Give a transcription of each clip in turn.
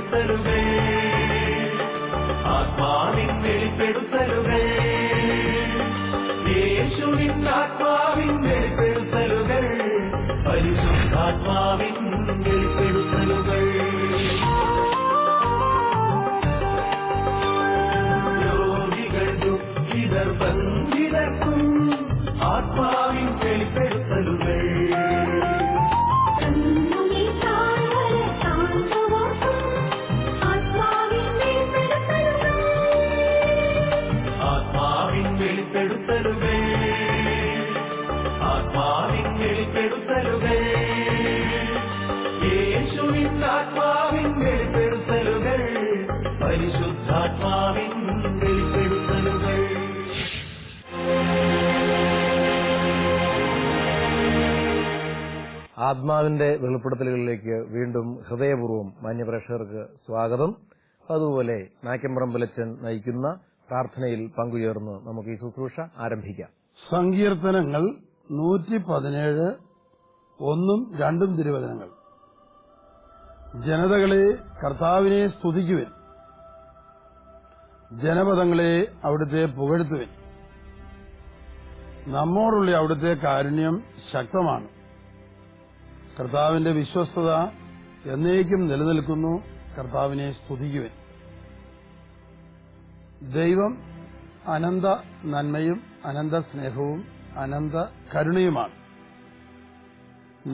വെളിപ്പെടുത്തലുകൾ, ആത്മാവിൻ വെളിപ്പെടുത്തലുകൾ, യേശുവിൻ ആത്മാവിൻ വെളിപ്പെടുത്തലുകൾ, പരിശുദ്ധാത്മാവിൻ വെളിപ്പെടുത്തലുകൾ. രോഗികൾ ദുഃഖിതർ ബന്ധിതർക്കും ആത്മാവിൻ വെളിപ്പെടുത്തലുകൾ, ആത്മാവിൻ വെളിപ്പെടുത്തലുകൾ, ആത്മാവിൻ വെളിപ്പെടുത്തലുകൾ, യേശുവിൻ ആത്മാവിൻ വെളിപ്പെടുത്തലുകൾ, പരിശുദ്ധാത്മാവിൻ വെളിപ്പെടുത്തലുകൾ. ആത്മാവിന്റെ വെളിപ്പെടുത്തലുകളിലേക്ക് വീണ്ടും ഹൃദയപൂർവ്വം മാന്യപ്രേക്ഷകർക്ക് സ്വാഗതം. അതുപോലെ നായ്ക്കമ്പറമ്പിലച്ചൻ നയിക്കുന്ന പ്രാർത്ഥനയിൽ പങ്കുചേർന്ന് നമുക്ക് ഈ ശുശ്രൂഷ ആരംഭിക്കാം. സങ്കീർത്തനങ്ങൾ 117 1ഉം 2ഉം തിരുവചനങ്ങൾ. ജനതകളെ കർത്താവിനെ സ്തുതിക്കുവിൻ, ജനപദങ്ങളെ അവിടുത്തെ പുകഴ്ത്തുവിൻ. നമ്മോടുള്ള അവിടുത്തെ കാരുണ്യം ശക്തമാണ്. കർത്താവിന്റെ വിശ്വസ്തത എന്നേക്കും നിലനിൽക്കുന്നു. കർത്താവിനെ സ്തുതിക്കുവിൻ. ദൈവം അനന്ത നന്മയും അനന്ത സ്നേഹവും അനന്ത കരുണയുമാണ്.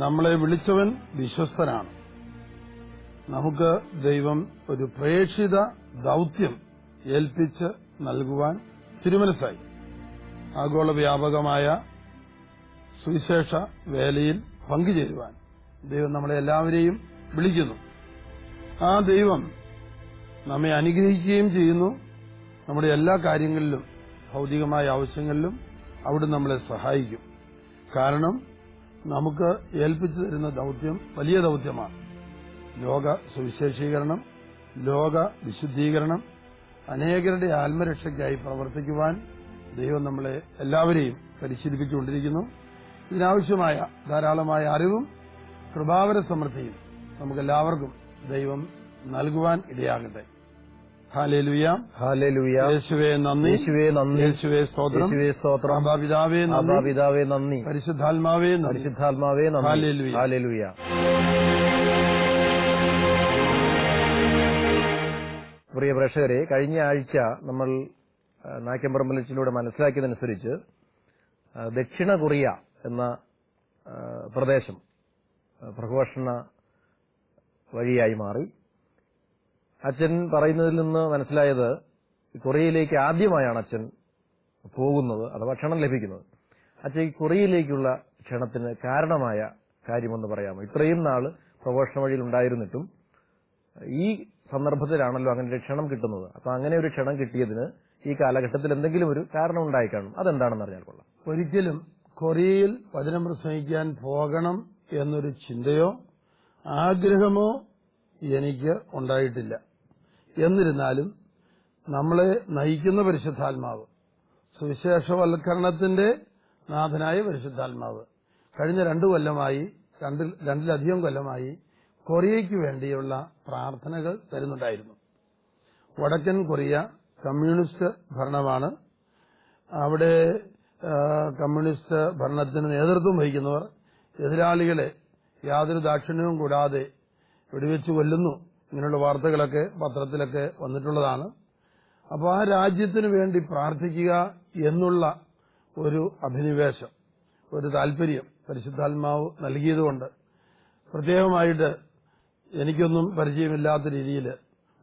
നമ്മളെ വിളിച്ചവൻ വിശ്വസ്തനാണ്. നമുക്ക് ദൈവം ഒരു പ്രേക്ഷിത ദൌത്യം ഏൽപ്പിച്ച് നൽകുവാൻ തിരുമനസ്സായി. ആഗോള വ്യാപകമായ സുവിശേഷ വേലയിൽ പങ്കുചേരുവാൻ ദൈവം നമ്മളെ എല്ലാവരെയും വിളിക്കുന്നു. ആ ദൈവം നമ്മെ അനുഗ്രഹിക്കുകയും ചെയ്യുന്നു. നമ്മുടെ എല്ലാ കാര്യങ്ങളിലും ഭൗതികമായ ആവശ്യങ്ങളിലും അവിടെ നമ്മളെ സഹായിക്കും. കാരണം നമുക്ക് ഏൽപ്പിച്ചു തരുന്ന ദൌത്യം വലിയ ദൌത്യമാണ്. ലോക സുവിശേഷീകരണം, ലോക വിശുദ്ധീകരണം, അനേകരുടെ ആത്മരക്ഷയ്ക്കായി പ്രവർത്തിക്കുവാൻ ദൈവം നമ്മളെ എല്ലാവരെയും പരിശീലിപ്പിച്ചുകൊണ്ടിരിക്കുന്നു. ഇതിനാവശ്യമായ ധാരാളമായ അറിവും കൃപാവര സമൃദ്ധിയും നമുക്കെല്ലാവർക്കും ദൈവം നൽകുവാൻ ഇടയാകട്ടെ. ഹല്ലേലൂയ, ഹല്ലേലൂയ. യേശുവേ നന്ദി, യേശുവേ നന്ദി, യേശുവേ സ്തോത്രം, യേശുവേ സ്തോത്രം, പിതാവേ നന്ദി, പിതാവേ നന്ദി, പരിശുദ്ധാത്മാവേ നന്ദി, പരിശുദ്ധാത്മാവേ നന്ദി. ഹല്ലേലൂയ, ഹല്ലേലൂയ. പ്രിയ പ്രേക്ഷകരെ, കഴിഞ്ഞ ആഴ്ച നമ്മൾ നായ്ക്കമ്പറമ്പിലച്ചിലൂടെ മനസ്സിലാക്കിയതനുസരിച്ച് ദക്ഷിണ കൊറിയ എന്ന പ്രദേശം പ്രഘോഷണ വഴിയായി മാറി. അച്ഛൻ പറയുന്നതിൽ നിന്ന് മനസ്സിലായത് കൊറിയയിലേക്ക് ആദ്യമായാണ് അച്ഛൻ പോകുന്നത് അഥവാ ക്ഷണം ലഭിക്കുന്നത്. അച്ഛൻ ഈ കൊറിയയിലേക്കുള്ള ക്ഷണത്തിന് കാരണമായ കാര്യമെന്ന് പറയാമോ? ഇത്രയും നാള് പ്രഘോഷണ വഴിയിൽ ഉണ്ടായിരുന്നിട്ടും ഈ സന്ദർഭത്തിലാണല്ലോ അങ്ങനെ ഒരു ക്ഷണം കിട്ടുന്നത്. അപ്പൊ അങ്ങനെ ഒരു ക്ഷണം കിട്ടിയതിന് ഈ കാലഘട്ടത്തിൽ എന്തെങ്കിലും ഒരു കാരണം ഉണ്ടായി കാണും. അതെന്താണെന്ന് അറിഞ്ഞാൽ കൊള്ളാം. ഒരിക്കലും കൊറിയയിൽ വചനം പ്രസംഗിക്കാൻ പോകണം എന്നൊരു ചിന്തയോ ആഗ്രഹമോ എനിക്ക് ഉണ്ടായിട്ടില്ല. എന്നിരുന്നാലും നമ്മളെ നയിക്കുന്ന പരിശുദ്ധാത്മാവ്, സുവിശേഷവൽക്കരണത്തിന്റെ നാഥനായ പരിശുദ്ധാത്മാവ് കഴിഞ്ഞ 2 കൊല്ലമായി, രണ്ടിലധികം കൊല്ലമായി കൊറിയയ്ക്ക് വേണ്ടിയുള്ള പ്രാർത്ഥനകൾ തരുന്നുണ്ടായിരുന്നു. വടക്കൻ കൊറിയ കമ്മ്യൂണിസ്റ്റ് ഭരണമാണ്. അവിടെ കമ്മ്യൂണിസ്റ്റ് ഭരണത്തിന് നേതൃത്വം വഹിക്കുന്നവർ എതിരാളികളെ യാതൊരു ദാക്ഷിണ്യവും കൂടാതെ വെടിവെച്ച് കൊല്ലുന്നു. ഇങ്ങനെയുള്ള വാർത്തകളൊക്കെ പത്രത്തിലൊക്കെ വന്നിട്ടുള്ളതാണ്. അപ്പോൾ ആ രാജ്യത്തിന് വേണ്ടി പ്രാർത്ഥിക്കുക എന്നുള്ള ഒരു അഭിനിവേശം, ഒരു താല്പര്യം പരിശുദ്ധാത്മാവ് നൽകിയതുകൊണ്ട് പ്രത്യേകമായിട്ട് എനിക്കൊന്നും പരിചയമില്ലാത്ത രീതിയിൽ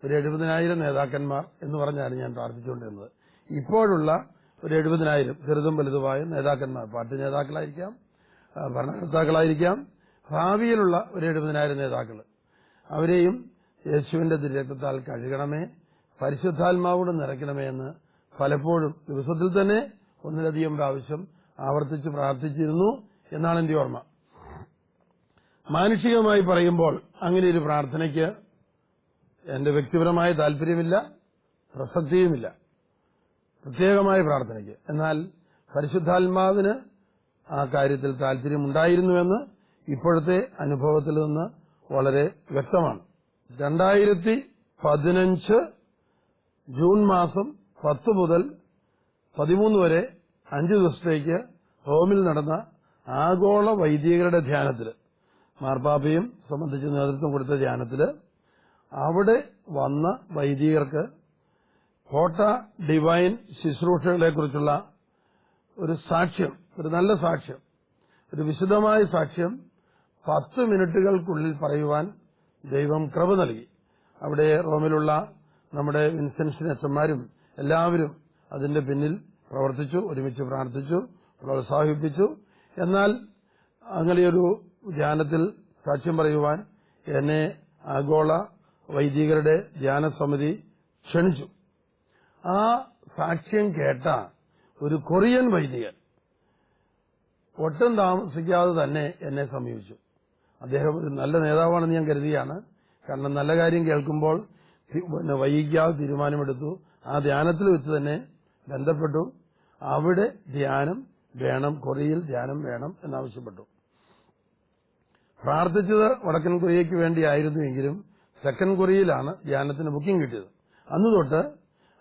ഒരു 70,000 നേതാക്കന്മാർ എന്ന് പറഞ്ഞാണ് ഞാൻ പ്രാർത്ഥിച്ചുകൊണ്ടിരുന്നത്. ഇപ്പോഴുള്ള ഒരു 70,000 ചെറുതും വലുതുമായ നേതാക്കന്മാർ, പാർട്ടി നേതാക്കളായിരിക്കാം, ഭരണകർത്താക്കളായിരിക്കാം, ഭാവിയിലുള്ള ഒരു 70,000 നേതാക്കൾ, അവരെയും യേശുവിന്റെ രക്തത്താൽ കഴുകണമേ, പരിശുദ്ധാത്മാവോട് നിറയ്ക്കണമേ എന്ന് പലപ്പോഴും ദിവസത്തിൽ തന്നെ ഒന്നിലധികം പ്രാവശ്യം ആവർത്തിച്ച് പ്രാർത്ഥിച്ചിരുന്നു എന്നാണ് എന്റെ ഓർമ്മ. മാനുഷികമായി പറയുമ്പോൾ അങ്ങനെ ഒരു പ്രാർത്ഥനയ്ക്ക് എന്റെ വ്യക്തിപരമായ താല്പര്യമില്ല, പ്രസക്തിയുമില്ല, പ്രത്യേകമായ പ്രാർത്ഥനയ്ക്ക്. എന്നാൽ പരിശുദ്ധാത്മാവിന് ആ കാര്യത്തിൽ താല്പര്യമുണ്ടായിരുന്നുവെന്ന് ഇപ്പോഴത്തെ അനുഭവത്തിൽ നിന്ന് വളരെ വ്യക്തമാണ്. 15 ജൂൺ മാസം 10 മുതൽ 13 വരെ 5 ദിവസത്തേക്ക് റോമിൽ നടന്ന ആഗോള വൈദികരുടെ ധ്യാനത്തിൽ, മാർപ്പാപ്പയും സംബന്ധിച്ച് നേതൃത്വം കൊടുത്ത ധ്യാനത്തിൽ, അവിടെ വന്ന വൈദികർക്ക് കോട്ട ഡിവൈൻ ശുശ്രൂഷകളെക്കുറിച്ചുള്ള ഒരു സാക്ഷ്യം, ഒരു നല്ല സാക്ഷ്യം, ഒരു വിശദമായ സാക്ഷ്യം 10 മിനിറ്റുകൾക്കുള്ളിൽ പറയുവാൻ ദൈവം കൃപ നൽകി. അവിടെ റോമിലുള്ള നമ്മുടെ വിൻസെൻഷൻ അച്ഛന്മാരും എല്ലാവരും അതിന്റെ പിന്നിൽ പ്രവർത്തിച്ചു, ഒരുമിച്ച് പ്രാർത്ഥിച്ചു, പ്രോത്സാഹിപ്പിച്ചു. എന്നാൽ അങ്ങനെയൊരു ധ്യാനത്തിൽ സാക്ഷ്യം പറയുവാൻ എന്നെ ആഗോള വൈദികരുടെ ധ്യാന സമിതി ക്ഷണിച്ചു. ആ സാക്ഷ്യം കേട്ട ഒരു കൊറിയൻ വൈദികൻ ഒട്ടും താമസിക്കാതെ തന്നെ എന്നെ സമീപിച്ചു. അദ്ദേഹം ഒരു നല്ല നേതാവാണെന്ന് ഞാൻ കരുതിയാണ്. കാരണം നല്ല കാര്യം കേൾക്കുമ്പോൾ വൈകിക്കാതെ തീരുമാനമെടുത്തു. ആ ധ്യാനത്തിൽ വെച്ച് തന്നെ ബന്ധപ്പെട്ടു. അവിടെ ധ്യാനം വേണം, കൊറിയയിൽ ധ്യാനം വേണം എന്നാവശ്യപ്പെട്ടു. പ്രാർത്ഥിച്ചത് വടക്കൻ കൊറിയയ്ക്ക് വേണ്ടിയായിരുന്നുവെങ്കിലും തെക്കൻ കൊറിയയിലാണ് ധ്യാനത്തിന് ബുക്കിംഗ് കിട്ടിയത്. അന്ന് തൊട്ട്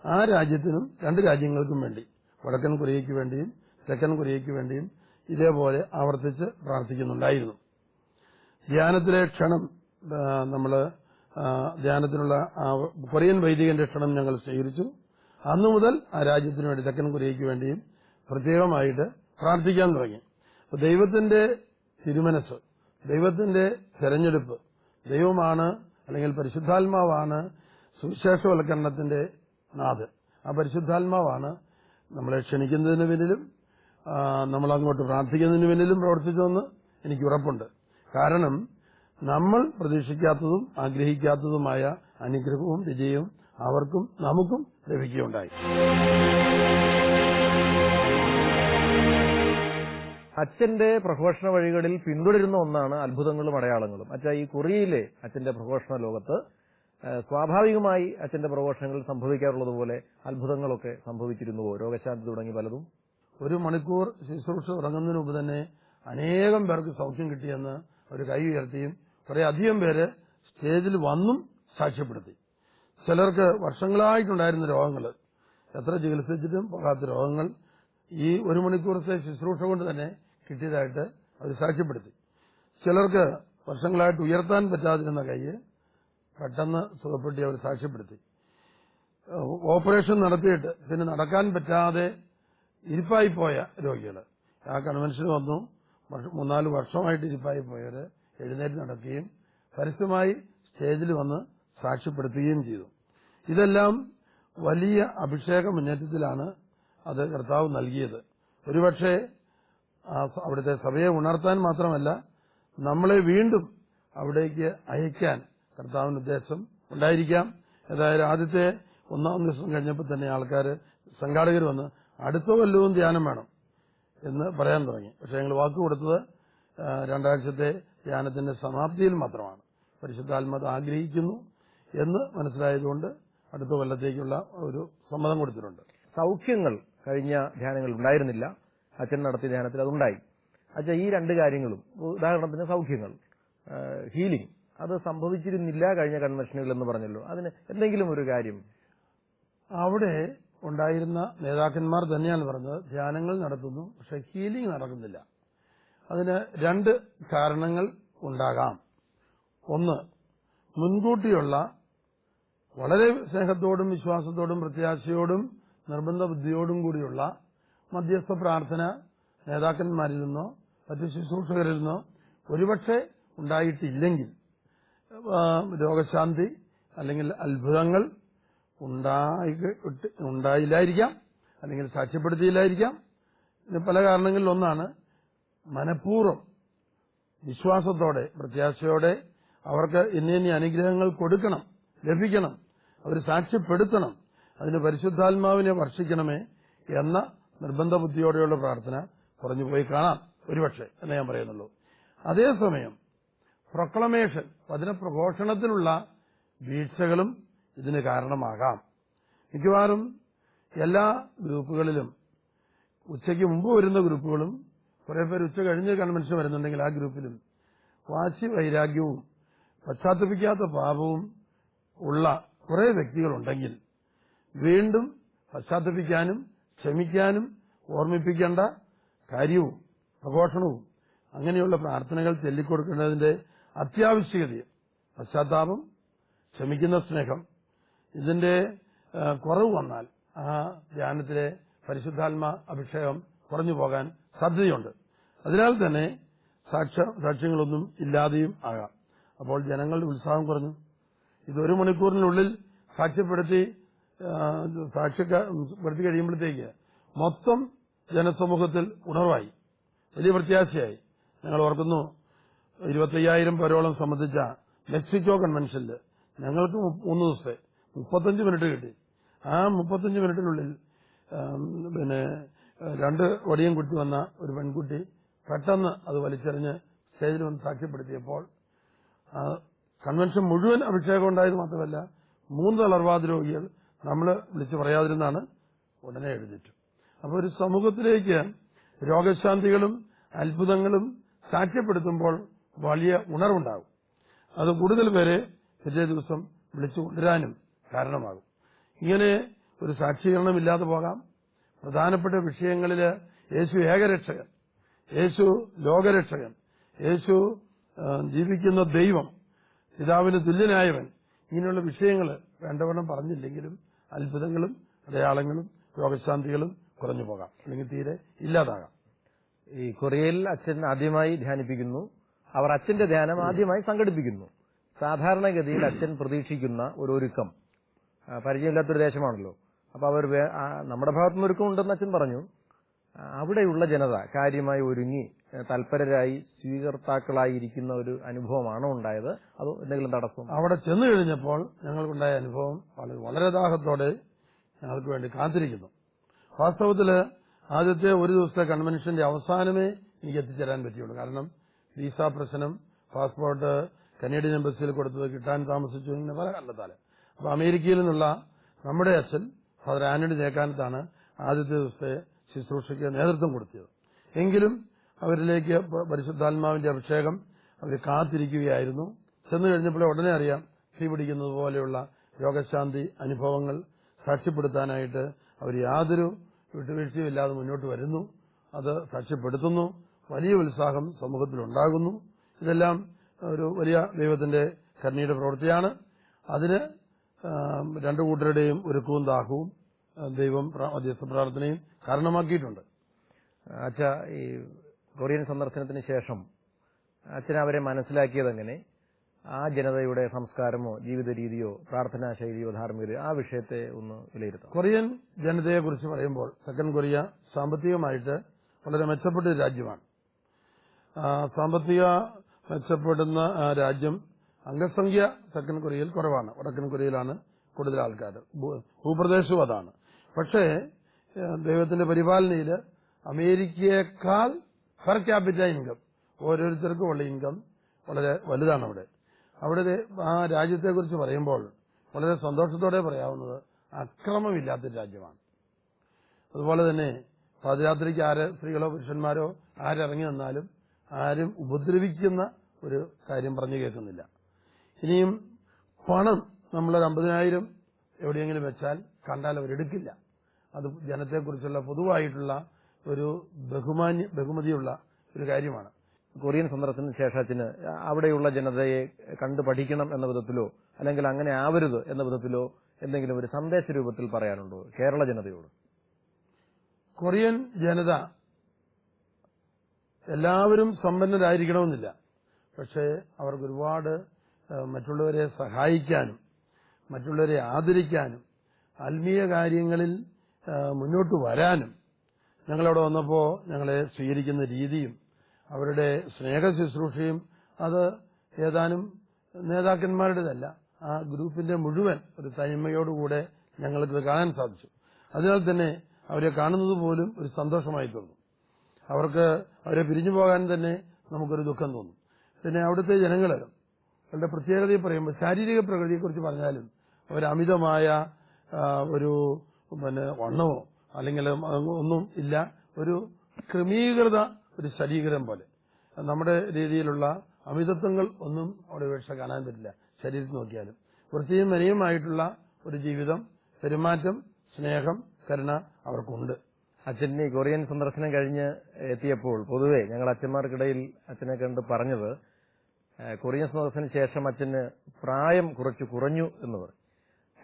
ആ രാജ്യത്തിനും 2 രാജ്യങ്ങൾക്കും വേണ്ടി, വടക്കൻ കൊറിയയ്ക്ക് വേണ്ടിയും തെക്കൻ കൊറിയയ്ക്ക് വേണ്ടിയും ഇതേപോലെ ആവർത്തിച്ച് പ്രാർത്ഥിക്കുന്നുണ്ടായിരുന്നു. ധ്യാനത്തിലെ ക്ഷണം ധ്യാനത്തിനുള്ള കൊറിയൻ വൈദികന്റെ ക്ഷണം ഞങ്ങൾ സ്വീകരിച്ചു. അന്നു മുതൽ ആ രാജ്യത്തിനു വേണ്ടി, തെക്കൻ കൊറിയയ്ക്ക് വേണ്ടിയും പ്രത്യേകമായിട്ട് പ്രാർത്ഥിക്കാൻ തുടങ്ങി. ദൈവത്തിന്റെ തിരുമനസ്, ദൈവത്തിന്റെ തെരഞ്ഞെടുപ്പ്, ദൈവമാണ് അല്ലെങ്കിൽ പരിശുദ്ധാത്മാവാണ് സുവിശേഷവൽക്കരണത്തിന്റെ നാഥൻ. ആ പരിശുദ്ധാത്മാവാണ് നമ്മളെ ക്ഷണിക്കുന്നതിന് പിന്നിലും നമ്മളങ്ങോട്ട് പ്രാർത്ഥിക്കുന്നതിന് പിന്നിലും പ്രവർത്തിച്ചതെന്ന് എനിക്ക് ഉറപ്പുണ്ട്. കാരണം നമ്മൾ പ്രതീക്ഷിക്കാത്തതും ആഗ്രഹിക്കാത്തതുമായ അനുഗ്രഹവും വിജയവും അവർക്കും നമുക്കും ലഭിക്കുകയുണ്ടായി. അച്ഛന്റെ പ്രഘോഷണ വഴികളിൽ പിന്തുടരുന്ന ഒന്നാണ് അത്ഭുതങ്ങളും അടയാളങ്ങളും. ഈ കൊറിയയിലെ അച്ഛന്റെ പ്രഘോഷണ ലോകത്ത് സ്വാഭാവികമായി അച്ഛന്റെ പ്രഘോഷണങ്ങളിൽ സംഭവിക്കാറുള്ളതുപോലെ അത്ഭുതങ്ങളൊക്കെ സംഭവിച്ചിരുന്നുവോ? രോഗശാന്തി തുടങ്ങി പലതും. 1 മണിക്കൂർ ശുശ്രൂഷ തുടങ്ങുന്നതിന് മുമ്പ് തന്നെ അനേകം പേർക്ക് സൗഖ്യം കിട്ടിയെന്ന് ഒരു കൈ ഉയർത്തിയും കുറെ അധികം പേര് സ്റ്റേജിൽ വന്നും സാക്ഷ്യപ്പെടുത്തി. ചിലർക്ക് വർഷങ്ങളായിട്ടുണ്ടായിരുന്ന രോഗങ്ങൾ, എത്ര ചികിത്സിച്ചിട്ടും പോകാത്ത രോഗങ്ങൾ ഈ 1 മണിക്കൂറത്തെ ശുശ്രൂഷ കൊണ്ട് തന്നെ കിട്ടിയതായിട്ട് അവർ സാക്ഷ്യപ്പെടുത്തി. ചിലർക്ക് വർഷങ്ങളായിട്ട് ഉയർത്താൻ പറ്റാതിരുന്ന കൈ പെട്ടെന്ന് സുഖപ്പെട്ടി അവർ സാക്ഷ്യപ്പെടുത്തി. ഓപ്പറേഷൻ നടത്തിയിട്ട് പിന്നെ നടക്കാൻ പറ്റാതെ ഇരിപ്പായി പോയ രോഗികൾ ആ കൺവെൻഷന് വന്നു. 3-4 വർഷമായിട്ട് ഇരിപ്പായി പോയവര് എഴുന്നേറ്റ് നടക്കുകയും പരസ്യമായി സ്റ്റേജിൽ വന്ന് സാക്ഷ്യപ്പെടുത്തുകയും ചെയ്തു. ഇതെല്ലാം വലിയ അഭിഷേക മുന്നേറ്റത്തിലാണ് അത് കർത്താവ് നൽകിയത്. ഒരുപക്ഷെ അവിടുത്തെ സഭയെ ഉണർത്താൻ മാത്രമല്ല, നമ്മളെ വീണ്ടും അവിടേക്ക് അയക്കാൻ കർത്താവിന് ഉദ്ദേശം ഉണ്ടായിരിക്കാം. ഏതായാലും ആദ്യത്തെ 1-ാം ദിവസം കഴിഞ്ഞപ്പോൾ തന്നെ സംഘാടകർ വന്ന് അടുത്ത കൊല്ലവും ധ്യാനം വേണം എന്ന് പറയാൻ തുടങ്ങി. പക്ഷെ ഞങ്ങൾ വാക്ക് കൊടുത്തത് 2 ആഴ്ചത്തെ ധ്യാനത്തിന്റെ സമാപ്തിയിൽ മാത്രമാണ്. പരിശുദ്ധാത്മാവ് ആഗ്രഹിക്കുന്നു എന്ന് മനസ്സിലായതുകൊണ്ട് അടുത്ത കൊല്ലത്തേക്കുള്ള ഒരു സമ്മതം കൊടുത്തിട്ടുണ്ട്. സൗഖ്യങ്ങൾ കഴിഞ്ഞ ധ്യാനങ്ങളിൽ ഉണ്ടായിരുന്നില്ല, അച്ഛൻ നടത്തിയ ധ്യാനത്തിൽ അതുണ്ടായി. ഈ 2 കാര്യങ്ങളും, ഉദാഹരണത്തിന് സൗഖ്യങ്ങൾ, ഹീലിംഗ്, അത് സംഭവിച്ചിരുന്നില്ല കഴിഞ്ഞ കൺവെൻഷനുകൾ എന്ന് പറഞ്ഞല്ലോ. അതിന് എന്തെങ്കിലും ഒരു കാര്യം? അവിടെ ഉണ്ടായിരുന്ന നേതാക്കന്മാർ തന്നെയാണ് പറഞ്ഞത്, ധ്യാനങ്ങൾ നടത്തുന്നു പക്ഷെ ഹീലിംഗ് നടക്കുന്നില്ല. അതിന് 2 കാരണങ്ങൾ ഉണ്ടാകാം. ഒന്ന്, മുൻകൂട്ടിയുള്ള വളരെ സ്നേഹത്തോടും വിശ്വാസത്തോടും പ്രത്യാശയോടും നിർബന്ധ ബുദ്ധിയോടും കൂടിയുള്ള മധ്യസ്ഥ പ്രാർത്ഥന നേതാക്കന്മാരിൽ നിന്നോ മറ്റു ശുശ്രൂഷകരിൽ നിന്നോ ഒരുപക്ഷെ ഉണ്ടായിട്ടില്ലെങ്കിൽ രോഗശാന്തി അല്ലെങ്കിൽ അത്ഭുതങ്ങൾ ഉണ്ടായില്ലായിരിക്കാം, അല്ലെങ്കിൽ സാക്ഷ്യപ്പെടുത്തിയില്ലായിരിക്കാം. ഇതിന് പല കാരണങ്ങളിൽ ഒന്നാണ് മനഃപൂർവ്വം വിശ്വാസത്തോടെ പ്രത്യാശയോടെ അവർക്ക് ഇന്ന അനുഗ്രഹങ്ങൾ കൊടുക്കണം, ലഭിക്കണം, അവർ സാക്ഷ്യപ്പെടുത്തണം, അതിന് പരിശുദ്ധാത്മാവിനെ വർഷിക്കണമേ എന്ന നിർബന്ധ ബുദ്ധിയോടെയുള്ള പ്രാർത്ഥന കുറഞ്ഞുപോയി കാണാം ഒരുപക്ഷെ എന്ന് ഞാൻ പറയുന്നുള്ളൂ. അതേസമയം പ്രൊക്ലമേഷൻ, വചനപ്രഘോഷണത്തിനുള്ള വീഴ്ചകളും ഇതിന് കാരണമാകാം. മിക്കവാറും എല്ലാ ഗ്രൂപ്പുകളിലും ഉച്ചയ്ക്ക് മുമ്പ് വരുന്ന ഗ്രൂപ്പുകളും കുറെ പേർ ഉച്ച കഴിഞ്ഞ് കൺവെൻഷൻ വരുന്നുണ്ടെങ്കിൽ ആ ഗ്രൂപ്പിലും വാശി വൈരാഗ്യവും പശ്ചാത്തപിക്കാത്ത പാപവും ഉള്ള കുറെ വ്യക്തികളുണ്ടെങ്കിൽ വീണ്ടും പശ്ചാത്തപിക്കാനും ക്ഷമിക്കാനും ഓർമ്മിപ്പിക്കേണ്ട കാര്യവും പ്രഘോഷണവും അങ്ങനെയുള്ള പ്രാർത്ഥനകൾ ചൊല്ലിക്കൊടുക്കേണ്ടതിന്റെ അത്യാവശ്യകതയും പശ്ചാത്താപം, ക്ഷമിക്കുന്ന സ്നേഹം, ഇതിന്റെ കുറവ് വന്നാൽ ആ ധ്യാനത്തിലെ പരിശുദ്ധാത്മ അഭിഷേകം കുറഞ്ഞു പോകാൻ സാധ്യതയുണ്ട്. അതിനാൽ തന്നെ സാക്ഷ്യങ്ങളൊന്നും ഇല്ലാതെയും ആകാം. അപ്പോൾ ജനങ്ങളുടെ ഉത്സാഹം കുറഞ്ഞു. ഇത് 1 മണിക്കൂറിനുള്ളിൽ സാക്ഷ്യപ്പെടുത്തി കഴിയുമ്പോഴത്തേക്ക് മൊത്തം ജനസമൂഹത്തിൽ ഉണർവായി, വലിയ പ്രത്യാശയായി. ഞങ്ങൾ ഓർക്കുന്നു, 25,000 പേരോളം സംബന്ധിച്ച മെക്സിക്കോ കൺവെൻഷനിൽ ഞങ്ങൾക്ക് 3 ദിവസത്തെ 35 മിനിറ്റ് കിട്ടി. ആ 35 മിനിറ്റിനുള്ളിൽ 2 വടിയും കുട്ടി വന്ന ഒരു പെൺകുട്ടി പെട്ടെന്ന് അത് വലിച്ചെറിഞ്ഞ് സ്റ്റേജിൽ വന്ന് സാക്ഷ്യപ്പെടുത്തിയപ്പോൾ കൺവെൻഷൻ മുഴുവൻ അഭിഷേകം ഉണ്ടായത് മാത്രമല്ല 3 തളർവാദ രോഗികൾ നമ്മൾ വിളിച്ചു പറയാതിരുന്നാണ് ഉടനെ എഴുന്നേറ്റു. അപ്പോൾ ഒരു സമൂഹത്തിലേക്ക് രോഗശാന്തികളും അത്ഭുതങ്ങളും സാക്ഷ്യപ്പെടുത്തുമ്പോൾ വലിയ ഉണർവുണ്ടാകും. അത് കൂടുതൽ പേരെ പിറ്റേ ദിവസം വിളിച്ചു കൊണ്ടുവരാനും കാരണമാകും. ഇങ്ങനെ ഒരു സാക്ഷീകരണം ഇല്ലാതെ പോകാം. പ്രധാനപ്പെട്ട വിഷയങ്ങളിൽ യേശു ഏകരക്ഷകൻ, യേശു ലോകരക്ഷകൻ, യേശു ജീവിക്കുന്ന ദൈവം, പിതാവിന് തുല്യനായവൻ, ഇങ്ങനെയുള്ള വിഷയങ്ങൾ വേണ്ടവണ്ണം പറഞ്ഞില്ലെങ്കിലും അത്ഭുതങ്ങളും അടയാളങ്ങളും രോഗശാന്തികളും കുറഞ്ഞു പോകാം, അല്ലെങ്കിൽ തീരെ ഇല്ലാതാകാം. ഈ കൊറിയയിൽ അച്ഛൻ ആദ്യമായി ധ്യാനിപ്പിക്കുന്നു. അവർ അച്ഛന്റെ ധ്യാനം ആദ്യമായി സംഘടിപ്പിക്കുന്നു. സാധാരണഗതിയിൽ അച്ഛൻ പ്രതീക്ഷിക്കുന്ന ഒരു ഒരുക്കം പരിചയമില്ലാത്തൊരു ദേശമാണല്ലോ. അപ്പൊ അവർ നമ്മുടെ ഭാഗത്തുനിന്ന് ഒരുക്കമുണ്ടെന്ന് അച്ഛൻ പറഞ്ഞു. അവിടെയുള്ള ജനത കാര്യമായി ഒരുങ്ങി തൽപരരായി സ്വീകർത്താക്കളായിരിക്കുന്ന ഒരു അനുഭവമാണോ ഉണ്ടായത്, അതോ എന്തെങ്കിലും തടസ്സം? അവിടെ ചെന്നു കഴിഞ്ഞപ്പോൾ ഞങ്ങൾക്കുണ്ടായ അനുഭവം വളരെ ദാഹത്തോടെ ഞങ്ങൾക്ക് വേണ്ടി കാത്തിരിക്കുന്നു. വാസ്തവത്തില് ആദ്യത്തെ ഒരു ദിവസത്തെ കൺവെൻഷന്റെ അവസാനമേ എനിക്ക് എത്തിച്ചേരാൻ പറ്റിയുള്ളൂ. കാരണം വിസ പ്രശ്നം, പാസ്പോർട്ട് കനേഡിയൻ എംബസിയിൽ കൊടുത്തത് കിട്ടാൻ താമസിച്ചു, ഇങ്ങനെ പല കാരണത്താല്. അപ്പൊ അമേരിക്കയിൽ നിന്നുള്ള നമ്മുടെ അച്ഛൻ ഫാദർ ആന്റണി തേക്കാനത്താണ് ആദ്യത്തെ ദിവസത്തെ ശുശ്രൂഷയ്ക്ക് നേതൃത്വം കൊടുത്തത്. എങ്കിലും അവരിലേക്ക് പരിശുദ്ധാത്മാവിന്റെ അഭിഷേകം അവർ കാത്തിരിക്കുകയായിരുന്നു. ചെന്നു കഴിഞ്ഞപ്പോൾ ഉടനെ അറിയാം, തീ പിടിക്കുന്നത് പോലെയുള്ള രോഗശാന്തി അനുഭവങ്ങൾ സാക്ഷ്യപ്പെടുത്താനായിട്ട് അവർ യാതൊരു വിട്ടുവീഴ്ചയുമില്ലാതെ മുന്നോട്ട് വരുന്നു. അത് സാക്ഷ്യപ്പെടുത്തുന്നു. വലിയ ഉത്സാഹം സമൂഹത്തിലുണ്ടാകുന്നു. ഇതെല്ലാം ഒരു വലിയ ദൈവത്തിന്റെ കരുണയുടെ പ്രവൃത്തിയാണ്. അതിന് 2 കൂട്ടരുടെയും ഒരുക്കവും ദാഹവും ദൈവം മധ്യസ്ഥ പ്രാർത്ഥനയും കാരണമാക്കിയിട്ടുണ്ട്. അച്ഛ, ഈ കൊറിയൻ സന്ദർശനത്തിന് ശേഷം അച്ഛൻ അവരെ മനസ്സിലാക്കിയത് എങ്ങനെ? ആ ജനതയുടെ സംസ്കാരമോ ജീവിത രീതിയോ പ്രാർത്ഥനാ ശൈലിയോ ധാർമ്മികതയോ ആ വിഷയത്തെ ഒന്ന് വിലയിരുത്താം. കൊറിയൻ ജനതയെക്കുറിച്ച് പറയുമ്പോൾ തെക്കൻ കൊറിയ സാമ്പത്തികമായിട്ട് വളരെ മെച്ചപ്പെട്ട ഒരു രാജ്യമാണ്. സാമ്പത്തിക മെച്ചപ്പെടുന്ന രാജ്യം, അംഗസംഖ്യ തെക്കൻ കൊറിയയിൽ കുറവാണ്. വടക്കൻ കൊറിയയിലാണ് കൂടുതൽ ആൾക്കാർ, ഭൂപ്രദേശവും അതാണ്. പക്ഷേ ദൈവത്തിന്റെ പരിപാലനയിൽ അമേരിക്കയേക്കാൾ പെർ ക്യാപിറ്റ ഇൻകം, ഓരോരുത്തർക്കും ഉള്ള ഇൻകം വളരെ വലുതാണ് അവിടെ. അവിടെ ആ രാജ്യത്തെക്കുറിച്ച് പറയുമ്പോൾ വളരെ സന്തോഷത്തോടെ പറയാവുന്നത് അക്രമമില്ലാത്തൊരു രാജ്യമാണ്. അതുപോലെ തന്നെ പാദയാത്രയ്ക്ക് സ്ത്രീകളോ പുരുഷന്മാരോ ആരിറങ്ങി വന്നാലും ആരും ഉപദ്രവിക്കുന്ന ഒരു കാര്യം പറഞ്ഞു കേൾക്കുന്നില്ല. ഇനിയും പണം നമ്മളൊരു 50,000 എവിടെയെങ്കിലും വെച്ചാൽ കണ്ടാൽ അവരെടുക്കില്ല. അത് ജനത്തെക്കുറിച്ചുള്ള പൊതുവായിട്ടുള്ള ഒരു ബഹുമതിയുള്ള ഒരു കാര്യമാണ്. കൊറിയൻ സന്ദർശനത്തിന് ശേഷത്തിന് അവിടെയുള്ള ജനതയെ കണ്ടു പഠിക്കണം എന്ന വിധത്തിലോ അല്ലെങ്കിൽ അങ്ങനെ ആവരുത് എന്ന വിധത്തിലോ എന്തെങ്കിലും ഒരു സന്ദേശ രൂപത്തിൽ പറയാനുണ്ടോ കേരള ജനതയോട്? കൊറിയൻ ജനത എല്ലാവരും സമ്പന്നരായിരിക്കണമെന്നില്ല. പക്ഷേ അവർക്ക് ഒരുപാട് മറ്റുള്ളവരെ സഹായിക്കാനും മറ്റുള്ളവരെ ആദരിക്കാനും ആത്മീയ കാര്യങ്ങളിൽ മുന്നോട്ട് വരാനും ഞങ്ങളവിടെ വന്നപ്പോൾ ഞങ്ങളെ സ്വീകരിക്കുന്ന രീതിയും അവരുടെ സ്നേഹ ശുശ്രൂഷയും അത് ഏതാനും നേതാക്കന്മാരുടേതല്ല, ആ ഗ്രൂപ്പിന്റെ മുഴുവൻ ഒരു തനിമയോടുകൂടെ ഞങ്ങൾക്ക് കാണാൻ സാധിച്ചു. അതിനാൽ തന്നെ അവരെ കാണുന്നത് പോലും ഒരു സന്തോഷമായി തോന്നും. അവരെ പിരിഞ്ഞു പോകാൻ തന്നെ നമുക്കൊരു ദുഃഖം തോന്നും. പിന്നെ അവിടുത്തെ ജനങ്ങൾ അവരുടെ പ്രത്യേകതയെ പറയുമ്പോൾ ശാരീരിക പ്രകൃതിയെക്കുറിച്ച് പറഞ്ഞാലും അവർ അമിതമായ ഒരു വണ്ണമോ അല്ലെങ്കിൽ ഒന്നും ഇല്ല. ഒരു ക്രമീകൃത ഒരു ശരീരം പോലെ. നമ്മുടെ രീതിയിലുള്ള അമിതത്വങ്ങൾ ഒന്നും അവിടെ വീഴ്ച കാണാൻ പറ്റില്ല ശരീരത്തിൽ നോക്കിയാലും. വൃത്തിയും മെനയുമായിട്ടുള്ള ഒരു ജീവിതം, പെരുമാറ്റം, സ്നേഹം, കരുണ അവർക്കുണ്ട്. അച്ഛൻ ഈ കൊറിയൻ സന്ദർശനം കഴിഞ്ഞ് എത്തിയപ്പോൾ പൊതുവെ ഞങ്ങൾ അച്ഛന്മാർക്കിടയിൽ അച്ഛനെ കണ്ട് പറഞ്ഞത് കൊറിയൻ സന്ദർശനത്തിന് ശേഷം അച്ഛന് പ്രായം കുറച്ചു കുറഞ്ഞു എന്ന് പറഞ്ഞു,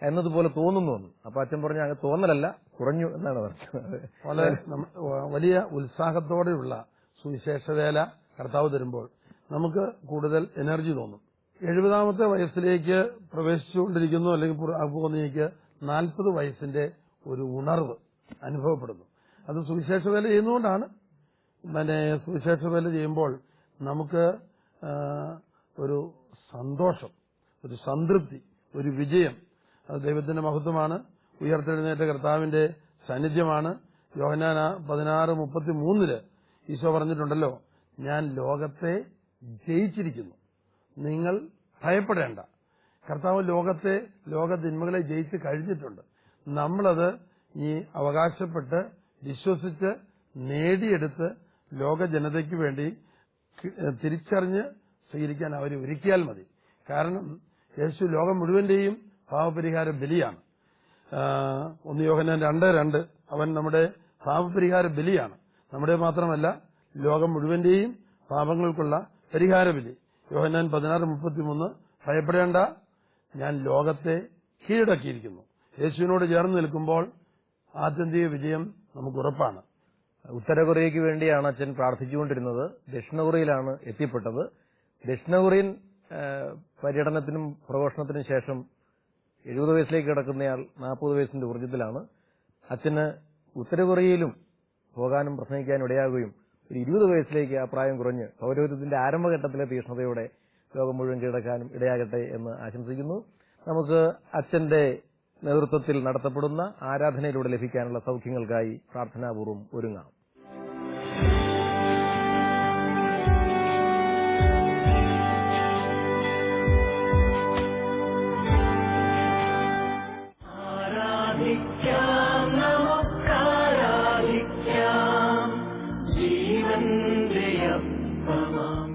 എന്നതുപോലെ തോന്നുന്നു. അപ്പൊ അച്ഛൻ പറഞ്ഞു അങ്ങ് തോന്നലല്ല, കുറഞ്ഞു എന്നാണ് പറഞ്ഞത്. വളരെ വലിയ ഉത്സാഹത്തോടെയുള്ള സുവിശേഷവേല കർത്താവ് തരുമ്പോൾ നമുക്ക് കൂടുതൽ എനർജി തോന്നും. 70ാമത്തെ വയസ്സിലേക്ക് പ്രവേശിച്ചുകൊണ്ടിരിക്കുന്നു, അല്ലെങ്കിൽ പോകുന്നതിലേക്ക് 40 വയസ്സിന്റെ ഒരു ഉണർവ് അനുഭവപ്പെടുന്നു. അത് സുവിശേഷവേല ചെയ്യുന്നതുകൊണ്ടാണ്. സുവിശേഷവേല ചെയ്യുമ്പോൾ നമുക്ക് ഒരു സന്തോഷം, ഒരു സംതൃപ്തി, ഒരു വിജയം. അത് ദൈവത്തിന്റെ മഹത്വമാണ്, ഉയർത്തെഴുന്നേറ്റ കർത്താവിന്റെ സാന്നിധ്യമാണ്. യോഹന്നാൻ 16:33 ഈശോ പറഞ്ഞിട്ടുണ്ടല്ലോ, ഞാൻ ലോകത്തെ ജയിച്ചിരിക്കുന്നു, നിങ്ങൾ ഭയപ്പെടേണ്ട. കർത്താവ് ലോക തിന്മകളെ ജയിച്ച് കഴിഞ്ഞിട്ടുണ്ട്. നമ്മളത് ഈ അവകാശപ്പെട്ട് വിശ്വസിച്ച് നേടിയെടുത്ത് ലോക ജനതയ്ക്ക് വേണ്ടി തിരിച്ചറിഞ്ഞ് സ്വീകരിക്കാൻ അവരെ ഒരുക്കിയാൽ മതി. കാരണം യേശു ലോകം മുഴുവന്റെയും പാപപരിഹാര ബലിയാണ്. 1 യോഹന്നാൻ 2:2 അവൻ നമ്മുടെ പാപപരിഹാര ബലിയാണ്. നമ്മുടെ മാത്രമല്ല, ലോകം മുഴുവന്റെയും പാപങ്ങൾക്കുള്ള പരിഹാര ബലി. യോഹന്നാൻ 16:33 ഭയപ്പെടേണ്ട, ഞാൻ ലോകത്തെ കീഴടക്കിയിരിക്കുന്നു. യേശുവിനോട് ചേർന്ന് നിൽക്കുമ്പോൾ ആത്യന്തിക വിജയം നമുക്ക് ഉറപ്പാണ്. ഉത്തര കൊറിയയ്ക്ക് വേണ്ടിയാണ് അച്ഛൻ പ്രാർത്ഥിച്ചുകൊണ്ടിരുന്നത്. ദക്ഷിണ കൊറിയയിലാണ് എത്തിപ്പെട്ടത്. ദക്ഷിണ കൊറിയൻ പര്യടനത്തിനും പ്രഘോഷണത്തിനും ശേഷം 70 വയസ്സിലേക്ക് കിടക്കുന്നയാൾ 40 വയസ്സിന്റെ ഊർജ്ജത്തിലാണ്. അച്ഛന് ഉത്തര കൊറിയയിലും പോകാനും പ്രസംഗിക്കാനും ഇടയാകുകയും ഒരു 20 വയസ്സിലേക്ക് ആ പ്രായം കുറഞ്ഞ് പൗരോഹിത്യത്തിന്റെ ആരംഭഘട്ടത്തിലെ തീക്ഷ്ണതയോടെ ലോകം മുഴുവൻ കീഴടക്കാനും ഇടയാകട്ടെ എന്ന് ആശംസിക്കുന്നു. നമുക്ക് അച്ഛന്റെ നേതൃത്വത്തിൽ നടത്തപ്പെടുന്ന ആരാധനയിലൂടെ ലഭിക്കാനുള്ള സൗഖ്യങ്ങൾക്കായി പ്രാർത്ഥനാപൂർവ്വം ഒരുങ്ങാം.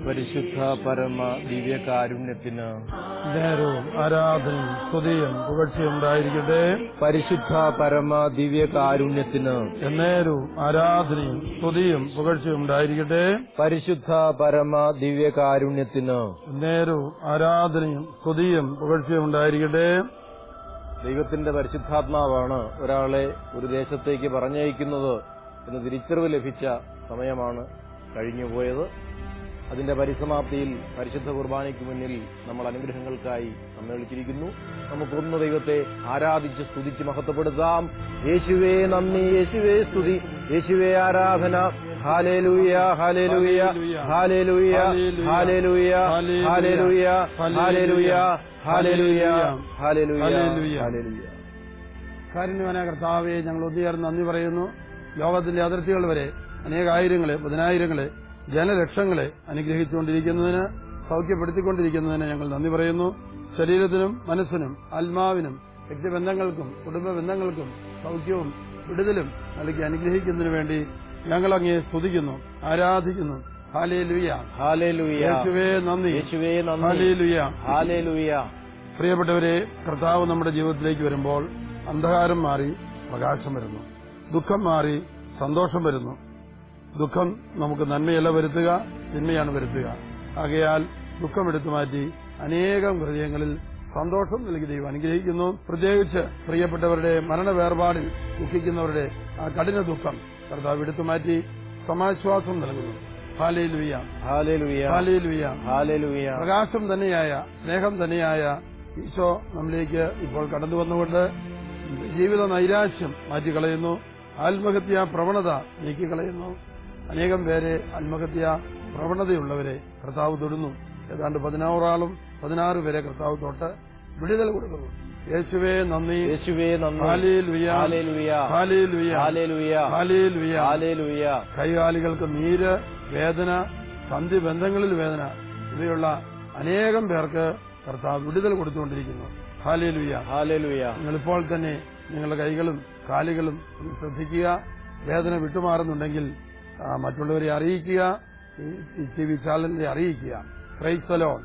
പരിശുദ്ധ പരമ ദിവ്യകാരുണ്യത്തിന് നേരവും ആരാധനയും സ്തുതിയും പുകഴ്ചയും ഉണ്ടായിരിക്കട്ടെ. പരിശുദ്ധ പരമ ദിവ്യകാരുണ്യത്തിന് എന്നേരവും ആരാധനയും സ്തുതിയും പുകഴ്ചയും ഉണ്ടായിരിക്കട്ടെ. പരിശുദ്ധ പരമ ദിവ്യകാരുണ്യത്തിന് എന്നേരവും ആരാധനയും സ്തുതിയും പുകഴ്ചയും ഉണ്ടായിരിക്കട്ടെ. ദൈവത്തിന്റെ പരിശുദ്ധാത്മാവാണ് ഒരാളെ ഒരു ദേശത്തേക്ക് പറഞ്ഞയക്കുന്നത് എന്ന് തിരിച്ചറിവ് ലഭിച്ച സമയമാണ് കഴിഞ്ഞുപോയത്. അതിന്റെ പരിസമാപ്തിയിൽ പരിശുദ്ധ കുർബാനയ്ക്ക് മുന്നിൽ നമ്മൾ അനുഗ്രഹങ്ങൾക്കായി സമ്മേളിച്ചിരിക്കുന്നു. നമുക്കൊന്ന് ദൈവത്തെ ആരാധിച്ച് സ്തുതിച്ച് മഹത്വപ്പെടുത്താം. യേശുവേ നന്ദി, യേശുവേ സ്തുതി, യേശുവേ ആരാധന. ഹല്ലേലൂയ, ഹല്ലേലൂയ, ഹല്ലേലൂയ, ഹല്ലേലൂയ, ഹല്ലേലൂയ, ഹല്ലേലൂയ, ഹല്ലേലൂയ, ഹല്ലേലൂയ, ഹല്ലേലൂയ. കാരുണ്യവാനായ കർത്താവേ, ഞങ്ങൾ ഒന്നുചേർന്ന് നന്ദി പറയുന്നു. ലോകത്തിന്റെ അതിർത്തികൾ വരെ അനേകായിരങ്ങളെ, പതിനായിരങ്ങളെ, ജനലക്ഷങ്ങളെ അനുഗ്രഹിച്ചുകൊണ്ടിരിക്കുന്നതിന്, സൗഖ്യപ്പെടുത്തിക്കൊണ്ടിരിക്കുന്നതിന് ഞങ്ങൾ നന്ദി പറയുന്നു. ശരീരത്തിനും മനസ്സിനും ആത്മാവിനും വ്യക്തിബന്ധങ്ങൾക്കും കുടുംബ ബന്ധങ്ങൾക്കും സൗഖ്യവും വിടുതലും നൽകി അനുഗ്രഹിക്കുന്നതിന് വേണ്ടി ഞങ്ങൾ അങ്ങയെ സ്തുതിക്കുന്നു, ആരാധിക്കുന്നു. ഹല്ലേലൂയ, ഹല്ലേലൂയ, യേശുവേ നന്ദി, യേശുവേ നന്ദി, ഹല്ലേലൂയ, ഹല്ലേലൂയ. പ്രിയപ്പെട്ടവരെ, കർത്താവ് നമ്മുടെ ജീവിതത്തിലേക്ക് വരുമ്പോൾ അന്ധകാരം മാറി പ്രകാശം വരുന്നു, ദുഃഖം മാറി സന്തോഷം വരുന്നു. ദുഃഖം നമുക്ക് നന്മയല്ല വരുത്തുക, തിന്മയാണ് വരുത്തുക. ആകയാൽ ദുഃഖം എടുത്തു മാറ്റി അനേകം ഹൃദയങ്ങളിൽ സന്തോഷം നൽകി ദൈവം അനുഗ്രഹിക്കുന്നു. പ്രത്യേകിച്ച് പ്രിയപ്പെട്ടവരുടെ മരണവേർപാടിൽ ദുഃഖിക്കുന്നവരുടെ ആ കഠിന ദുഃഖം കർത്താവ് എടുത്തുമാറ്റി സമാശ്വാസം നൽകുന്നു. ഹല്ലേലൂയ, ഹല്ലേലൂയ, ഹല്ലേലൂയ, ഹല്ലേലൂയ. പ്രകാശം തന്നെയായ, സ്നേഹം തന്നെയായ ഈശോ നമ്മിലേക്ക് ഇപ്പോൾ കടന്നു വന്നുകൊണ്ട് ജീവിത നൈരാശ്യം മാറ്റിക്കളയുന്നു, ആത്മഹത്യാ പ്രവണത നീക്കിക്കളയുന്നു. അനേകം പേരെ ആത്മഹത്യാ പ്രവണതയുള്ളവരെ കർത്താവ് തൊടുന്നു. ഏതാണ്ട് 16 പേരെ കർത്താവ് തൊട്ട് വിടുതൽ കൊടുക്കുന്നു. യേശുവേ നന്ദി, യേശുവേ നന്ദി, ഹല്ലേലൂയ, ഹല്ലേലൂയ, ഹല്ലേലൂയ, ഹല്ലേലൂയ, ഹല്ലേലൂയ, ഹല്ലേലൂയ. കൈകാലുകൾക്ക് നീര്, വേദന, സന്ധിബന്ധങ്ങളിൽ വേദന, ഇവയുള്ള അനേകം പേർക്ക് കർത്താവ് വിടുതൽ കൊടുത്തുകൊണ്ടിരിക്കുന്നു. Hallelujah, hallelujah. നിങ്ങളിപ്പോൾ തന്നെ നിങ്ങളുടെ കൈകളും കാലുകളും ശ്രദ്ധിക്കുക. വേദന വിട്ടുമാറുന്നുണ്ടെങ്കിൽ മറ്റുള്ളവരെ അറിയിക്കുക, TV ചാനലിനെ അറിയിക്കുക. Praise the Lord.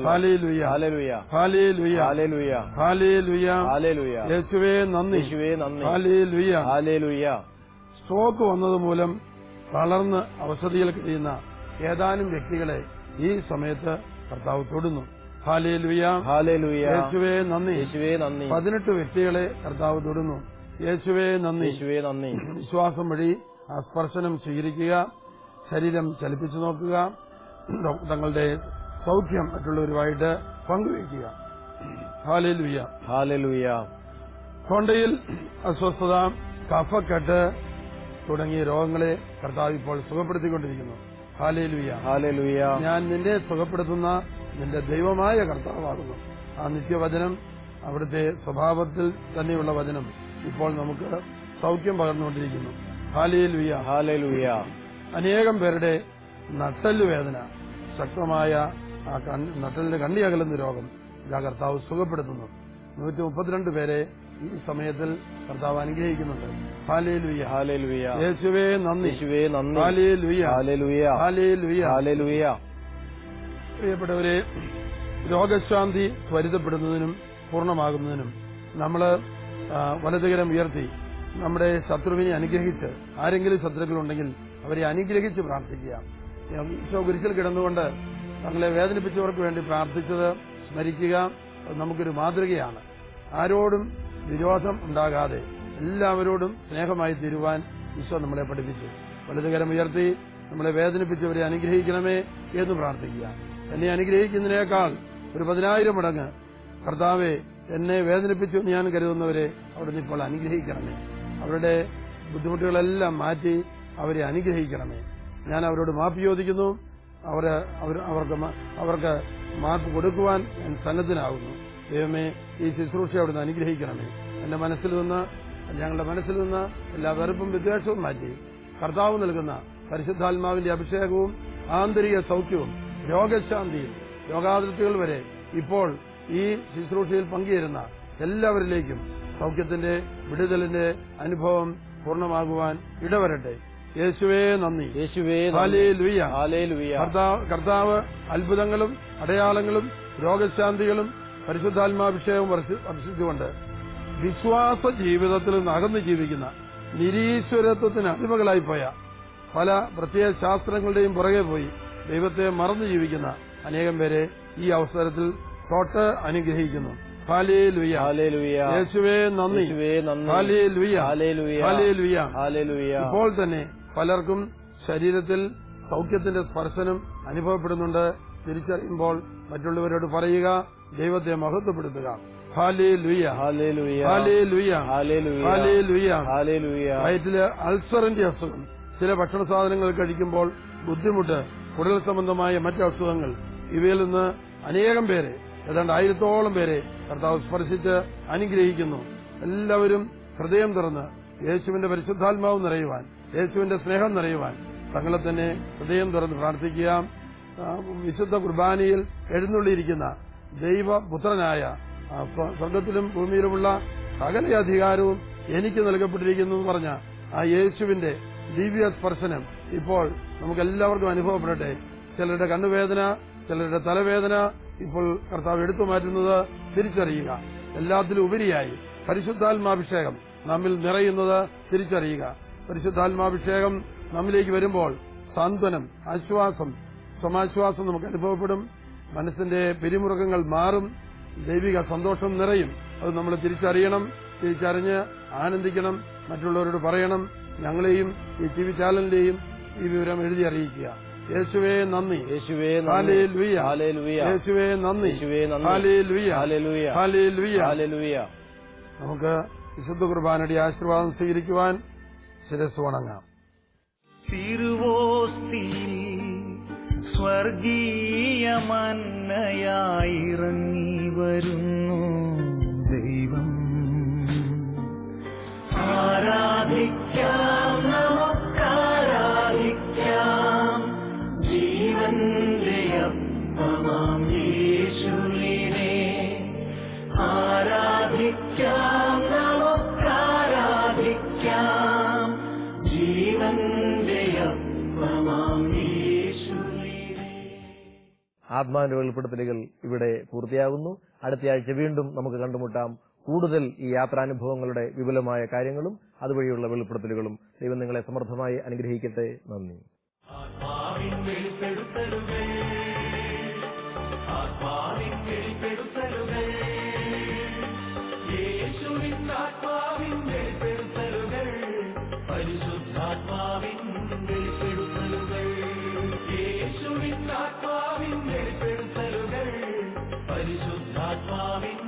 ഹല്ലേലൂയ. ഹല്ലേലൂയ. ഹല്ലേലൂയ. ഹല്ലേലൂയ. ഹല്ലേലൂയ. ഹല്ലേലൂയ. യേശുവേ നന്ദി. യേശുവേ നന്ദി. ഹല്ലേലൂയ. ഹല്ലേലൂയ. സ്ട്രോക്ക് വന്നതുമൂലം തളർന്ന് അവശതയിൽ കഴിയുന്ന ഏതാനും വ്യക്തികളെ ഈ സമയത്ത് കർത്താവ് തൊടുന്നു. ഹല്ലേലൂയ. ഹല്ലേലൂയ. യേശുവേ നന്ദി. യേശുവേ നന്ദി. 18 വ്യക്തികളെ കർത്താവ് തൊടുന്നു. യേശുവേ നന്ദി. യേശുവേ നന്ദി. വിശ്വാസം വഴി ആ സ്പർശനം സ്വീകരിക്കുക, ശരീരം ചലിപ്പിച്ചു നോക്കുക, തങ്ങളുടെ സൗഖ്യം മറ്റുള്ളവരുമായിട്ട് പങ്കുവയ്ക്കുക. ഹല്ലേലൂയ. ഹല്ലേലൂയ. തൊണ്ടയിൽ അസ്വസ്ഥത, കഫക്കെട്ട് തുടങ്ങിയ രോഗങ്ങളെ കർത്താവ് ഇപ്പോൾ സുഖപ്പെടുത്തിക്കൊണ്ടിരിക്കുന്നു. ഹല്ലേലൂയ. ഹല്ലേലൂയ. ഞാൻ നിന്നെ സുഖപ്പെടുത്തുന്ന നിന്റെ ദൈവമായ കർത്താവാകുന്നു. ആ നിത്യവചനം, അവിടുത്തെ സ്വഭാവത്തിൽ തന്നെയുള്ള വചനം ഇപ്പോൾ നമുക്ക് സൗഖ്യം പകർന്നുകൊണ്ടിരിക്കുന്നു. ഹല്ലേലൂയ. ഹല്ലേലൂയ. അനേകം പേരുടെ നട്ടല് വേദന, ശക്തമായ ആ നട്ടലിന്റെ കണ്ണി അകലുന്ന രോഗം ഇതാ കർത്താവ് സുഖപ്പെടുത്തുന്നു. 132 പേരെ ഈ സമയത്തിൽ കർത്താവ് അനുഗ്രഹിക്കുന്നുണ്ട്. ഹല്ലേലൂയ. ഹല്ലേലൂയ. യേശുവേ നന്ദി. യേശുവേ നന്ദി. ഹല്ലേലൂയ. ഹല്ലേലൂയ. ഹല്ലേലൂയ. ഹല്ലേലൂയ. പ്രിയപ്പെട്ടവരെ, രോഗശാന്തി ത്വരിതപ്പെടുന്നതിനും പൂർണ്ണമാകുന്നതിനും നമ്മൾ വലതുകരം ഉയർത്തി നമ്മുടെ ശത്രുവിനെ അനുഗ്രഹിച്ച്, ആരെങ്കിലും ശത്രുക്കളുണ്ടെങ്കിൽ അവരെ അനുഗ്രഹിച്ച് പ്രാർത്ഥിക്കുക. ഈശോ കുരിശിൽ കിടന്നുകൊണ്ട് തങ്ങളെ വേദനിപ്പിച്ചവർക്ക് വേണ്ടി പ്രാർത്ഥിച്ചത് സ്മരിക്കുക. നമുക്കൊരു മാതൃകയാണ്. ആരോടും വിരോധം ഉണ്ടാകാതെ എല്ലാവരോടും സ്നേഹമായി തീരുവാൻ ഈശോ നമ്മളെ പഠിപ്പിച്ചു. വലതുകരം ഉയർത്തി നമ്മളെ വേദനിപ്പിച്ചവരെ അനുഗ്രഹിക്കണമേ എന്ന് പ്രാർത്ഥിക്കുക. എന്നെ അനുഗ്രഹിക്കുന്നതിനേക്കാൾ ഒരു 10,000 മടങ്ങ് കർത്താവെ, എന്നെ വേദനിപ്പിച്ചു ഞാൻ കരുതുന്നവരെ അവിടുന്ന് ഇപ്പോൾ അനുഗ്രഹിക്കണമേ. അവരുടെ ബുദ്ധിമുട്ടുകളെല്ലാം മാറ്റി അവരെ അനുഗ്രഹിക്കണമേ. ഞാൻ അവരോട് മാപ്പ് ചോദിക്കുന്നു. അവർക്ക് മാപ്പ് കൊടുക്കുവാൻ ഞാൻ സന്നദ്ധനാകുന്നു. ദൈവമേ, ഈ ശുശ്രൂഷ അവിടുന്ന് അനുഗ്രഹിക്കണമേ. എന്റെ മനസ്സിൽ നിന്ന്, ഞങ്ങളുടെ മനസ്സിൽ നിന്ന് എല്ലാ വെറുപ്പും വിദ്വേഷവും മാറ്റി കർത്താവ് നൽകുന്ന പരിശുദ്ധാത്മാവിന്റെ അഭിഷേകവും ആന്തരിക സൗഖ്യവും രോഗശാന്തിയും രോഗാതിർത്തികൾ വരെ ഇപ്പോൾ ഈ ശുശ്രൂഷയിൽ പങ്കുചേരുന്ന എല്ലാവരിലേക്കും സൗഖ്യത്തിന്റെ, വിടുതലിന്റെ അനുഭവം പൂർണ്ണമാകുവാൻ ഇടവരട്ടെ. യേശുവേ നന്ദി. യേശുവേ ഹല്ലേലൂയ. ഹല്ലേലൂയ. കർത്താവ് അത്ഭുതങ്ങളും അടയാളങ്ങളും രോഗശാന്തികളും പരിശുദ്ധാത്മാഭിഷേകവും വർഷിച്ചുകൊണ്ട് വിശ്വാസ ജീവിതത്തിൽ നിന്ന് അകന്നു ജീവിക്കുന്ന, നിരീശ്വരത്വത്തിന് അടിമകളായിപ്പോയ, പല പ്രത്യേക ശാസ്ത്രങ്ങളുടെയും പുറകെ പോയി ദൈവത്തെ മറന്നു ജീവിക്കുന്ന അനേകം പേരെ ഈ അവസരത്തിൽ തൊട്ട് അനുഗ്രഹിക്കുന്നു. ഹല്ലേലൂയ. ഹല്ലേലൂയ. യേശുവേ നന്ദി. യേശുവേ നന്ദി. ഹല്ലേലൂയ. ഹല്ലേലൂയ. ഹല്ലേലൂയ. ഹല്ലേലൂയ. ഇപ്പോൾ തന്നെ പലർക്കും ശരീരത്തിൽ സൗഖ്യത്തിന്റെ സ്പർശനം അനുഭവപ്പെടുന്നുണ്ട്. തിരിച്ചറിയുമ്പോൾ മറ്റുള്ളവരോട് പറയുക, ദൈവത്തെ മഹത്വപ്പെടുത്തുക. ഹല്ലേലൂയ. ഹല്ലേലൂയ. ഹല്ലേലൂയ. ഹല്ലേലൂയ. ഹല്ലേലൂയ. ഹല്ലേലൂയ. വയറ്റില് അൾസറിന്റെ അസുഖം, ചില ഭക്ഷണ സാധനങ്ങൾ കഴിക്കുമ്പോൾ ബുദ്ധിമുട്ട്, കുടൽ സംബന്ധമായ മറ്റ് അസുഖങ്ങൾ, ഇവയിൽ നിന്ന് അനേകം പേരെ, ഏതാണ്ട് 1000-ഓളം പേരെ കർത്താവ് സ്പർശിച്ച് അനുഗ്രഹിക്കുന്നു. എല്ലാവരും ഹൃദയം തുറന്ന് യേശുവിന്റെ പരിശുദ്ധാത്മാവ് നിറയുവാൻ, യേശുവിന്റെ സ്നേഹം നിറയുവാൻ തങ്ങളെ തന്നെ ഹൃദയം തുറന്ന് പ്രാർത്ഥിക്കുക. വിശുദ്ധ കുർബാനയിൽ എഴുന്നള്ളിയിരിക്കുന്ന ദൈവപുത്രനായ, സ്വർഗത്തിലും ഭൂമിയിലുമുള്ള സകല അധികാരവും എനിക്ക് നൽകപ്പെട്ടിരിക്കുന്നു എന്ന് പറഞ്ഞ ആ യേശുവിന്റെ ദിവ്യ സ്പർശനം ഇപ്പോൾ നമുക്കെല്ലാവർക്കും അനുഭവപ്പെടട്ടെ. ചിലരുടെ കണ്ണുവേദന, ചിലരുടെ തലവേദന ഇപ്പോൾ കർത്താവ് എടുത്തു മാറ്റുന്നത് തിരിച്ചറിയുക. എല്ലാത്തിലും ഉപരിയായി പരിശുദ്ധാത്മാഭിഷേകം നമ്മിൽ നിറയുന്നത് തിരിച്ചറിയുക. പരിശുദ്ധാത്മാഭിഷേകം നമ്മിലേക്ക് വരുമ്പോൾ സാന്ത്വനം, ആശ്വാസം, സമാശ്വാസം നമുക്ക് അനുഭവപ്പെടും. മനസ്സിന്റെ പിരിമുറുക്കങ്ങൾ മാറും. ദൈവിക സന്തോഷം നിറയും. അത് നമ്മൾ തിരിച്ചറിയണം. തിരിച്ചറിഞ്ഞ് ആനന്ദിക്കണം. മറ്റുള്ളവരോട് പറയണം. ഞങ്ങളെയും ഈ ടിവി ചാനലിന്റെയും ഈ വിവരം എഴുതി അറിയിക്കുക. യേശുവേ നന്ദി. യേശുവേ ഹല്ലേലൂയ. ഹല്ലേലൂയ. യേശുവേ നന്ദി. യേശുവേ നന്ദി. ഹല്ലേലൂയ. ഹല്ലേലൂയ. ഹല്ലേലൂയ. ഹല്ലേലൂയ. നമുക്ക് വിശുദ്ധ കുർബാനയുടെ ആശീർവാദം സ്വീകരിക്കുവാൻ ശിരസ്സ് വണങ്ങാം. തിരുവോസ്തിയിൽ സ്വർഗീയ മന്നയായിറങ്ങി വരുന്നു ദൈവം. ആരാധിക്കാം, നമുക്കാരാധിക്കാം ജീവന്റെ അപ്പമാം യേശുവിനെ. ആരാധിക്കാം, നമുക്കാരാധിക്കാം ജീവന്റെ അപ്പമാം യേശുവിനെ. ആത്മാവിന്റെ വെളിപ്പെടുത്തലുകൾ ഇവിടെ പൂർത്തിയാകുന്നു. അടുത്ത ആഴ്ച വീണ്ടും നമുക്ക് കണ്ടുമുട്ടാം. കൂടുതൽ ഈ യാത്രാനുഭവങ്ങളുടെ വിപുലമായ കാര്യങ്ങളും അതുവഴിയുള്ള വെളിപ്പെടുത്തലുകളും. ദൈവം നിങ്ങളെ സമൃദ്ധമായി അനുഗ്രഹിക്കട്ടെ. നന്ദി. ആത്മാവിൻ വെളിപ്പെടുത്തലുകൾ, ആത്മാവിൻ വെളിപ്പെടുത്തലുകൾ, യേശുവിൻ ആത്മാവിൻ വെളിപ്പെടുത്തലുകൾ, പരിശുദ്ധാത്മാവിൻ വെളിപ്പെടുത്തലുകൾ, യേശുവിൻ ആത്മാവിൻ വെളിപ്പെടുത്തലുകൾ, പരിശുദ്ധാത്മാവിൻ